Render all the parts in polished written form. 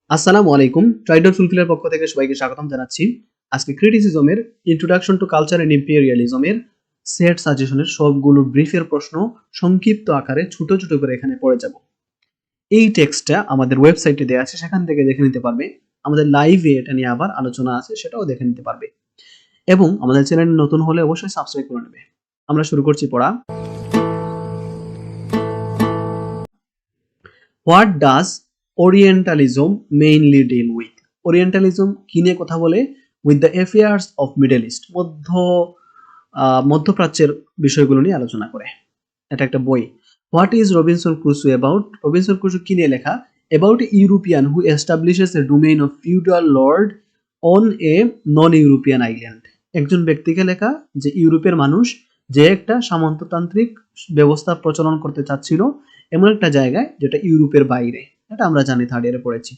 আসসালামু আলাইকুম। Try.Fulfil এর পক্ষ থেকে সবাইকে স্বাগতম জানাচ্ছি। আজকে ক্রিটিসিজমের ইন্ট্রোডাকশন টু কালচার এন্ড ইম্পেরিয়ালিজমের সেট সাজেশনের সবগুলো ব্রিফের প্রশ্ন সংক্ষিপ্ত আকারে ছোট ছোট করে এখানে পড়ে যাব। এই টেক্সটটা আমাদের ওয়েবসাইটে দেওয়া আছে, সেখান থেকে দেখে নিতে পারবে। আমাদের লাইভে এটা নিয়ে আবার আলোচনা আছে, সেটাও দেখে নিতে পারবে। এবং আমাদের চ্যানেল নতুন হলে অবশ্যই সাবস্ক্রাইব করে নেবে। আমরা শুরু করছি পড়া। What does orientalism mainly deal with? Orientalism কি নিয়ে কথা বলে? With the affairs of middle East, মধ্যপ্রাচ্যের বিষয়গুলো নিয়ে আলোচনা করে। এটা একটা বই। What is Robinson Crusoe about? Robinson Crusoe কি নিয়ে লেখা? About a European who establishes a domain of feudal lord on a non European island. একজন ব্যক্তিকে লেখা যে ইউরোপের মানুষ যে একটা সামন্ততান্ত্রিক ব্যবস্থা প্রচলন করতে চাচ্ছিল এমন একটা জায়গায় যেটা ইউরোপের বাইরে। এটা আমরা জানি, থার্ড ইয়ারে পড়েছি।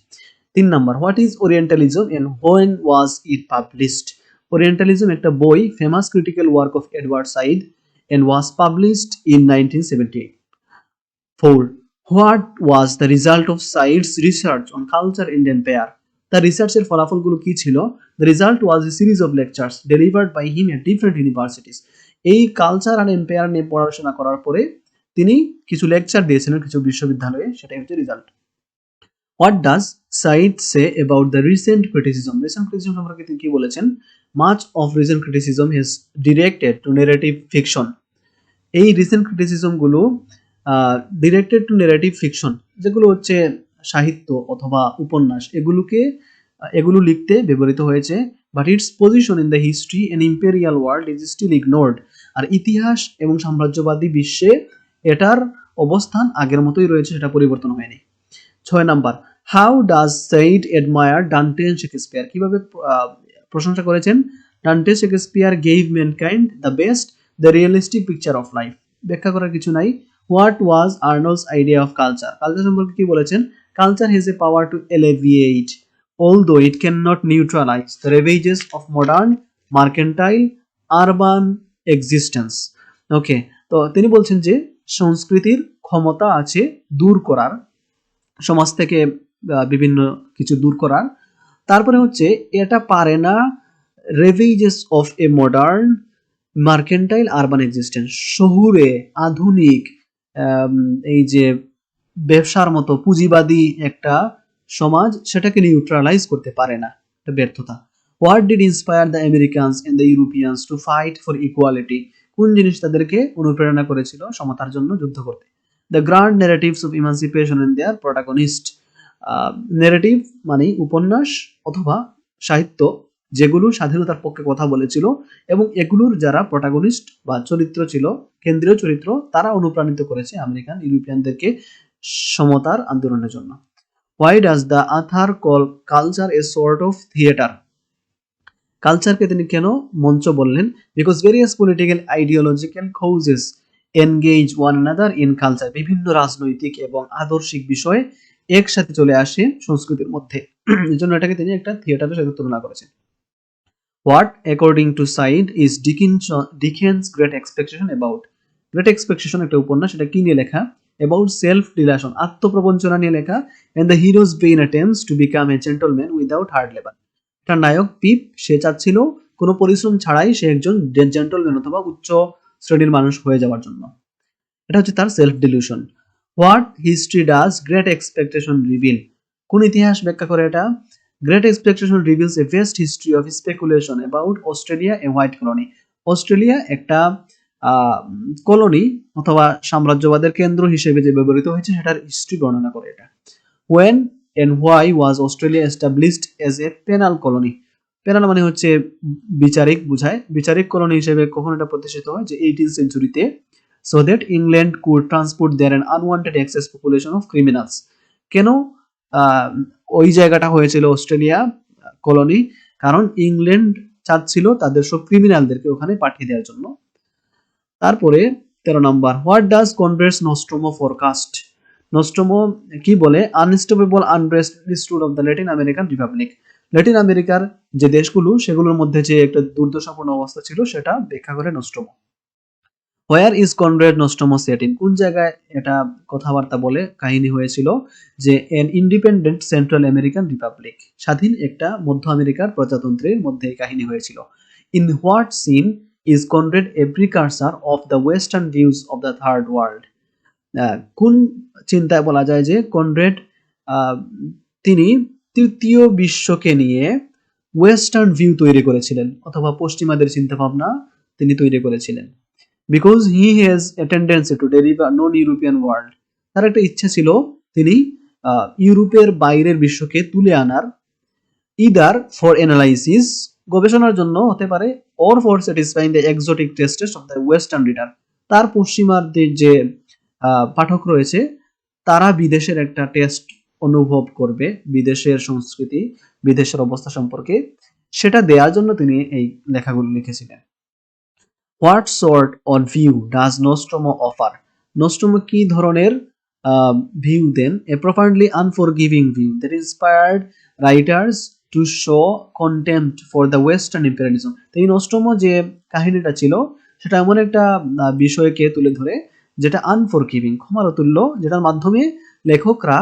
3 number, what is orientalism and when was it published? Orientalism একটা বই, famous critical work of Edward Said and was published in 1978. 4. What was the result of Said's research on culture and empire? তার রিসার্চের ফলাফলগুলো কি ছিল? The result was a series of lectures delivered by him at different universities. এই culture আর empire নিয়ে পড়াশোনা করার পরে তিনি কিছু লেকচার দিয়েছিলেন কিছু বিশ্ববিদ্যালয়ে, সেটাই হচ্ছে result. What does Said say about the recent criticism? Recent criticism সম্পর্কে তিনি কি বলেছেন? Much of recent criticism is directed to narrative fiction. এই রিসেন্ট ক্রিটিসিজম গুলো ডিরেক্টেড টু ন্যারেটিভ ফিকশন, যেগুলো হচ্ছে সাহিত্য অথবা উপন্যাস, এগুলো লিখতে ব্যবহৃত হয়েছে। But it's position in the history and imperial world is still ignored. আর ইতিহাস এবং সাম্রাজ্যবাদী বিশ্বে এটার অবস্থান আগের মতোই রয়েছে, সেটা পরিবর্তন হয়নি। 6 number, how does Said admire Dante and Shakespeare? কিভাবে প্রশংসা করেছেন? Dante Shakespeare gave mankind the best the realistic picture of life. ব্যাখ্যা করার কিছু নাই। What was Arnold's idea of culture? Culture সম্পর্কে কি বলেছেন? Culture has a power to alleviate although it cannot neutralize the ravages of modern mercantile urban existence. ওকে, তো তিনি বলছেন যে সংস্কৃতির ক্ষমতা আছে দূর করার, সমাজ থেকে বিভিন্ন কিছু দূর করার। তারপরে হচ্ছে এটা পারে না রেভেজেস of a modern mercantile urban existence, শহুরে আধুনিক এই যে ব্যবসার মতো পুঁজিবাদী একটা সমাজ, সেটাকে নিউট্রালাইজ করতে পারে না, এটা ব্যর্থতা। What did inspire the Americans and the Europeans to fight for equality? কোন জিনিস তাদেরকে অনুপ্রেরণা করেছিল সমতার জন্য যুদ্ধ করতে? The grand narratives of emancipation and their protagonist. Narrative মানে উপন্যাস অথবা সাহিত্য যেগুলো স্বাধীনতার পক্ষে কথা বলেছিল এবং এগুলোর যারা প্রোটাগনিস্ট বা চরিত্র ছিল, কেন্দ্রীয় চরিত্র, তারা অনুপ্রাণিত করেছে আমেরিকান ইউরোপিয়ানদেরকে সমতার আন্দোলনের জন্য। Why does the author call culture a sort of theater? কালচারকে তিনি কেন মঞ্চ বললেন? Because various political ideological causes engage one another in culture. বিভিন্ন রাজনৈতিক এবং আদর্শিক বিষয় একসাথে চলে আসে সংস্কৃতির মধ্যে, এজন্য এটাকে তিনি একটা থিয়েটারের সাথে তুলনা করেছেন। What, according to Said, is Dickens' Great Expectation about? Great Expectation একটা উপন্যাস, এটা কি নিয়ে লেখা? About self-delusion, আত্মপ্রবঞ্চনা নিয়ে লেখা। And the hero's vain attempts to become a gentleman without hard labor. তার নায়ক পিপ, সে চাচ্ছিল কোনো পরিশ্রম ছাড়াই সে একজন জেন্টলম্যান অথবা উচ্চ শ্রেণীর মানুষ হয়ে যাওয়ার জন্য। এটা হচ্ছে তার self dilution. What history does great expectation reveal? কোন ইতিহাস ব্যাখ্যা করে এটা? Great expectation reveals A vest history of speculation about Australia a white colony. Australia একটা কলোনি অথবা সাম্রাজ্যবাদের কেন্দ্র হিসেবে যে ব্যবহৃত হয়েছে সেটার হিস্ট্রি বর্ণনা করে এটা। When and why was Australia established as a penal colony? Penal মানে হচ্ছে বিচারিক বুঝায়, বিচারিক কলোনি হিসেবে কখন এটা প্রতিষ্ঠিত হয়? যে 18th সেঞ্চুরিতে, so that England could transport there an unwanted excess population of criminals. কেন ওই জায়গাটা হয়েছিল অস্ট্রেলিয়া কলোনি? কারণ ইংল্যান্ড চাচ্ছিল তাদের সব ক্রিমিনালদেরকে ওখানে পাঠিয়ে দেওয়ার জন্য। তারপরে 13 নম্বর, হোয়াট ডাজ কনভার্স নোস্ট্রোমো ফরকাস্ট? নোস্ট্রোমো কি বলে? Unstoppable unrest institute of the Latin American Republic. Latin আমেরিকার যে দেশগুলো সেগুলোর মধ্যে যে একটা দুর্দশাপূর্ণ অবস্থা ছিল সেটা ব্যাখ্যা করে Nostromo. Where is Conrad Nostromo set in, কোন জায়গায় এটা কথাবার্তা বলে কাহিনী হয়েছিল, যে an independent Central American republic, স্বাধীন একটা মধ্য আমেরিকার প্রজাতন্ত্রের মধ্যে এই কাহিনী হয়েছিল। In what sense is Conrad a precursor of the western views of the Third World, কোন চিন্তায় বলা যায় যে কনরেড তিনি তৃতীয় বিশ্বকে নিয়ে ওয়েস্টার্ন ভিউ তৈরি করেছিলেন, অথবা পশ্চিমাদের চিন্তা ভাবনা তিনি তৈরি করেছিলেন। Because he has a tendency two derive a non European world, তার একটা ইচ্ছা ছিল তিনি ইউরোপের বাইরের বিশ্বকে তুলে আনার, ইদার ফর অ্যানালাইসিস গবেষণার জন্য হতে পারে, or for satisfying the exotic টেস্টেস of the western reader, তার পশ্চিমাদের যে পাঠক রয়েছে তারা বিদেশের একটা টেস্ট অনুভব করবে, বিদেশের সংস্কৃতি, বিদেশের অবস্থা সম্পর্কে, সেটা দেওয়ার জন্য তিনি এই লেখাগুলো লিখেছিলেন। What sort of view does Nostromo offer, Nostromo কি ধরনের ভিউ দেন, a profoundly unforgiving view that inspired writers to show contempt for the western imperialism. তো এই নোস্ট্রোমো যে কাহিনীটা ছিল সেটা এমন একটা বিষয়কে তুলে ধরে যেটা আনফরগিভিং, ক্ষমার অতুল্য, যেটার মাধ্যমে লেখকরা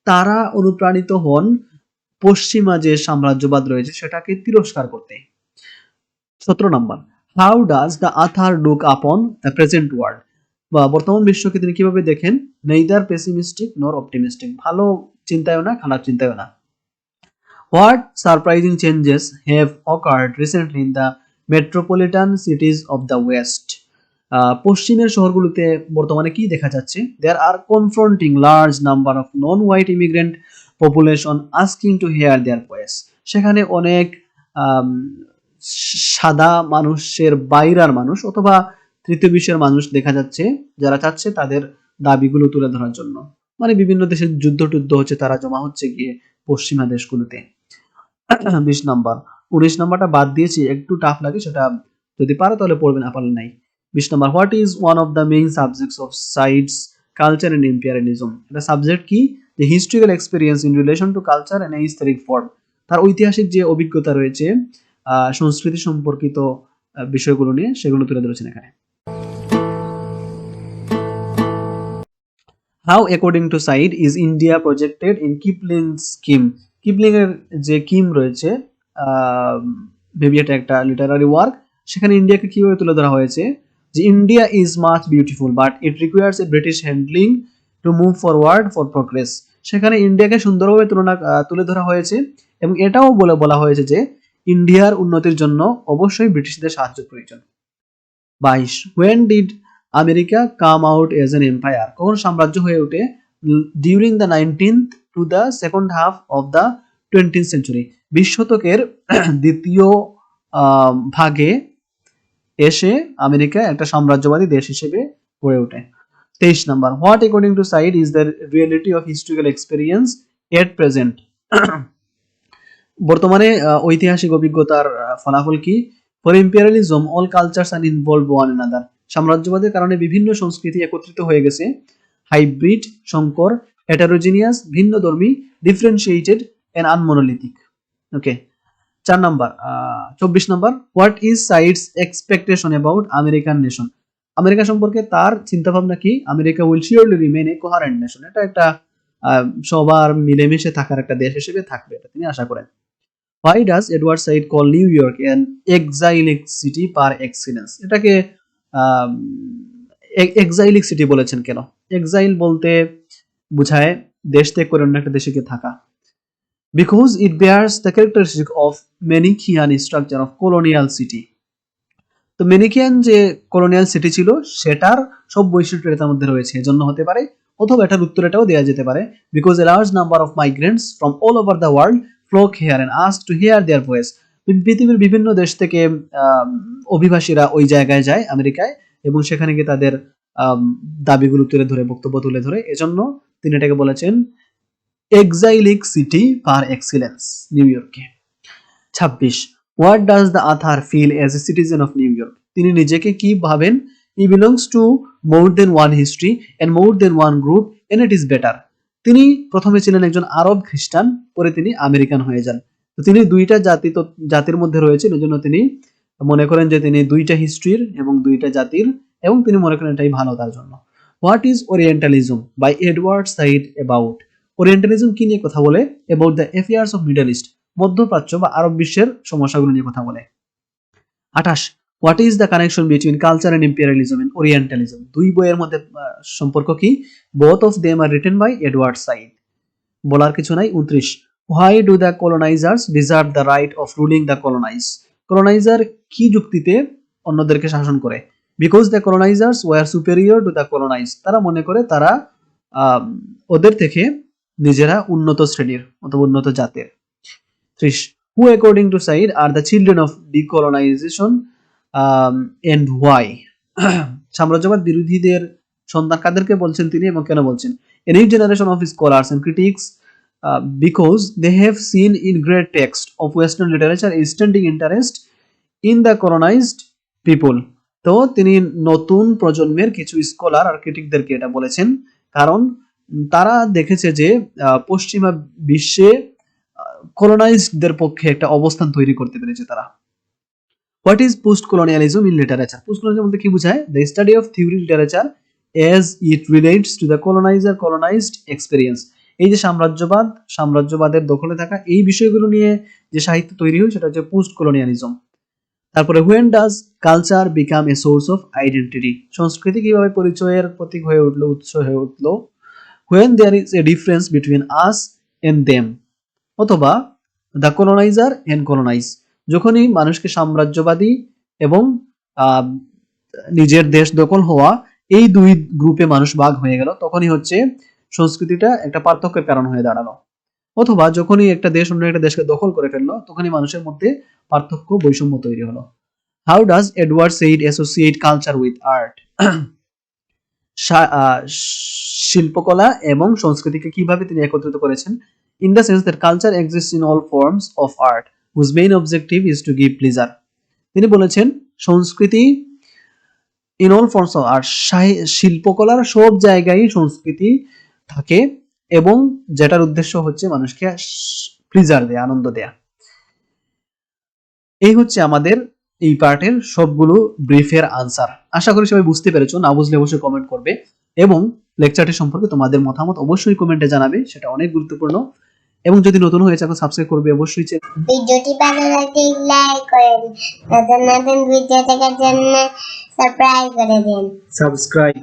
তারা অনুপ্রাণিত হন পশ্চিমা যে সাম্রাজ্যবাদ রয়েছে সেটাকে তিরস্কার করতে। 17 number, how does the author look upon the present world, বা বর্তমান বিশ্বকে তিনি কিভাবে দেখেন, নেইদার পেসিমিস্টিক নর অপটিমিস্টিক, ভালো চিন্তায়ও না খারাপ চিন্তায়ও না। What surprising changes have occurred recently in the metropolitan cities of the west, পশ্চিমের শহরগুলোতে বর্তমানে কি দেখা যাচ্ছে, there are confronting large number of non white immigrant population asking to hear their voice, সেখানে অনেক সাদা মানুষের বাইরের মানুষ অথবা তৃতীয় বিশ্বের মানুষ দেখা যাচ্ছে যারা চাচ্ছে তাদের দাবিগুলো তুলে ধরার জন্য, মানে বিভিন্ন দেশে যুদ্ধ টুদ্ধ হচ্ছে, তারা জমা হচ্ছে গিয়ে পশ্চিমা দেশগুলোতে। 20 নাম্বার, 19 নাম্বারটা বাদ দিয়েছি, একটু টাফ লাগে, সেটা যদি পারো তাহলে পড়বে, না পারলে নাই। 20 number, what is one of the main subjects of Said's culture and imperialism, এটা সাবজেক্ট কি, যে historical experience in relation to culture and historic form, তার ঐতিহাসিক যে অভিজ্ঞতা রয়েছে সংস্কৃতি সম্পর্কিত বিষয়গুলো নিয়ে, সেগুলো তুলে ধরেছেন এখানে। How according to Said is India projected in Kipling scheme, Kipling এর যে কিম রয়েছে, মেবি এটা একটা লিটারারি ওয়ার্ক, সেখানে ইন্ডিয়াকে কিভাবে তুলে ধরা হয়েছে, যে India is much beautiful but it requires A British handling to move forward for progress, সেখানে ইন্ডিয়াকে সুন্দরভাবে তুলে ধরা হয়েছে, এবং এটাও বলা হয়েছে যে ইন্ডিয়ার উন্নতির জন্য অবশ্যই ব্রিটিশদের সাহায্য প্রয়োজন। 22, when did America come out as an empire, কখন সাম্রাজ্য হয়ে ওঠে, during the 19th to the second half of the 20th century, 20 শতকের দ্বিতীয় ভাগে এসে আমেরিকা একটা সাম্রাজ্যবাদী দেশ হিসেবে গড়ে ওঠে। 23 number, what according to Said is the reality of historical experience at present, বর্তমানে ঐতিহাসিক অভিজ্ঞতার ফলাফল কি, for imperialism all cultures are involve one another, সাম্রাজ্যবাদের কারণে বিভিন্ন সংস্কৃতি একত্রিত হয়ে গেছে, হাইব্রিড সংকর, হেটারোজিনিয়াস ভিন্নধর্মী, differentiated and unmonolithic. Okay, 4 number, 24 number, what is Said's expectation about American nation, America সম্পর্কে তার চিন্তা ভাবনা কি, America will surely remain a coherent nation, এটা একটা সবার মিলেমিশে থাকার একটা দেশ হিসেবে থাকবে, এটা তিনি আশা করেন। Why does Edward Said call New York an exilic city par excellence? এটাকে এক্সাইলিক সিটি বলেছেন কেন? এক্সাইল বলতে বোঝায় দেশ ত্যাগ করে অন্য একটা দেশে গিয়ে থাকা। Because it bears the characteristic of Manichaean structure of colonial city. তো মেনিকিয়ান যে কলোনিয়াল সিটি ছিল সেটার সব বৈশিষ্ট্য এটার মধ্যে রয়েছে, এজন্য হতে পারে, অথবা এটার উত্তর এটাও দেওয়া যেতে পারে, because a large number of migrants from all over the world flock here and ask to hear their voice, পৃথিবীর বিভিন্ন দেশ থেকে অভিবাসীরা ওই জায়গায় যায় আমেরিকায়, এবং সেখানে গিয়ে তাদের দাবিগুলো তুলে ধরে, বক্তব্য তুলে ধরে, এজন্য তিনি এটাকে বলেছেন exilic city par excellence, New ইয়র্ককে। 26, what does the author feel as a citizen of New York, তিনি নিজেকে কি ভাবেন, he belongs to more than one history and more than one group and it is better, তিনি প্রথমে ছিলেন একজন আরব খ্রিস্টান, পরে তিনি আমেরিকান হয়ে যান, তো তিনি দুইটা জাতির মধ্যে রয়েছেন, এজন্য তিনি মনে করেন যে তিনি দুইটা হিস্ট্রির এবং দুইটা জাতির এবং তিনি মনে করেন এটাই ভালো তার জন্য। What is orientalism by Edward Said about, orientalism কি নিয়ে কথা বলে? About the affairs of middle east, মধ্যপ্রাচ্য বা আরব বিশ্বের সমস্যাগুলো নিয়ে কথা বলে। 28, what is the connection between culture and imperialism and orientalism, দুই বইয়ের মধ্যে সম্পর্ক কি? Both of them are written by Edward Said, বলার কিছু নাই। 29, why do the colonizers deserve the right of ruling the colonize, coloniser কি যুক্তিতে অন্যদেরকে শাসন করে? Because the colonizers were superior to the colonize, তারা মনে করে তারা ওদের থেকে নিজেরা উন্নত শ্রেণীর অথবা উন্নত জাতের। 30, who according to Said are the children of decolonization and why, সাম্রাজ্যবাদ বিরোধীদের সন্তান কাদেরকে বলছেন তিনি এবং কেন বলছেন? A new generation of scholars and critics because they have seen in great text of Western literature a standing interest in the colonized people. তো তিনি নতুন প্রজন্মের কিছু স্কলার আর ক্রিটিকদেরকে এটা বলেছেন কারণ তারা দেখেছে যে পশ্চিমা বিশ্বে কলোনাইজদের পক্ষে একটা অবস্থান তৈরি করতে পেরেছে তারা। What is post colonialism in literature, post colonialism বলতে কি বোঝায়? The study of theory literature as it relates to the colonizer colonized experience, এই যে সাম্রাজ্যবাদের দখলে থাকা এই বিষয়গুলো নিয়ে যে সাহিত্য তৈরি হয় সেটা হচ্ছে পোস্ট কলোনিয়ালিজম। তারপরে when does culture become a source of identity, সংস্কৃতি কিভাবে পরিচয়ের প্রতীক হয়ে উঠলো, উৎস হয়ে উঠলো? When there is a difference between us and them, অথবা দ্য কলোনাইজার এন্ড কলোনাইজ, যখনই মানুষকে সাম্রাজ্যবাদী এবং নিজের দেশ দখল হওয়া এই দুই গ্রুপে মানুষ ভাগ হয়ে গেল, তখনই হচ্ছে সংস্কৃতিটা একটা পার্থক্যের কারণ হয়ে দাঁড়ালো। অথবা যখনই একটা দেশ অন্য একটা দেশকে দখল করে ফেললো তখনই মানুষের মধ্যে পার্থক্য বৈষম্য তৈরি হলো। How does Edward Said associate culture with art, শিল্পকলা এবং সংস্কৃতিকে কিভাবে তিনি একত্রিত করেছেন? In the sense that culture exists in all forms of art whose main objective is to give pleasure, তিনি বলেছেন সংস্কৃতি in all forms of art, শিল্পকলার সব জায়গায় সংস্কৃতি থাকে এবং যেটার উদ্দেশ্য হচ্ছে মানুষকে প্লেজার দেয়া, আনন্দ দেয়া। এই হচ্ছে আমাদের এই পার্টের সবগুলো ব্রিফের আনসার। আশা করি সবাই বুঝতে পেরেছো, না বুঝলে অবশ্যই কমেন্ট করবে এবং লেকচারটি সম্পর্কে তোমাদের মতামত অবশ্যই কমেন্টে জানাবে, সেটা অনেক গুরুত্বপূর্ণ। এবং যদি নতুন হয়ে থাকো সাবস্ক্রাইব করবে অবশ্যই। ভিডিওটি ভালো লাগলে লাইক করেন, নতুন নতুন ভিডিও দেখার জন্য সাবস্ক্রাইব করে দিন। সাবস্ক্রাইব।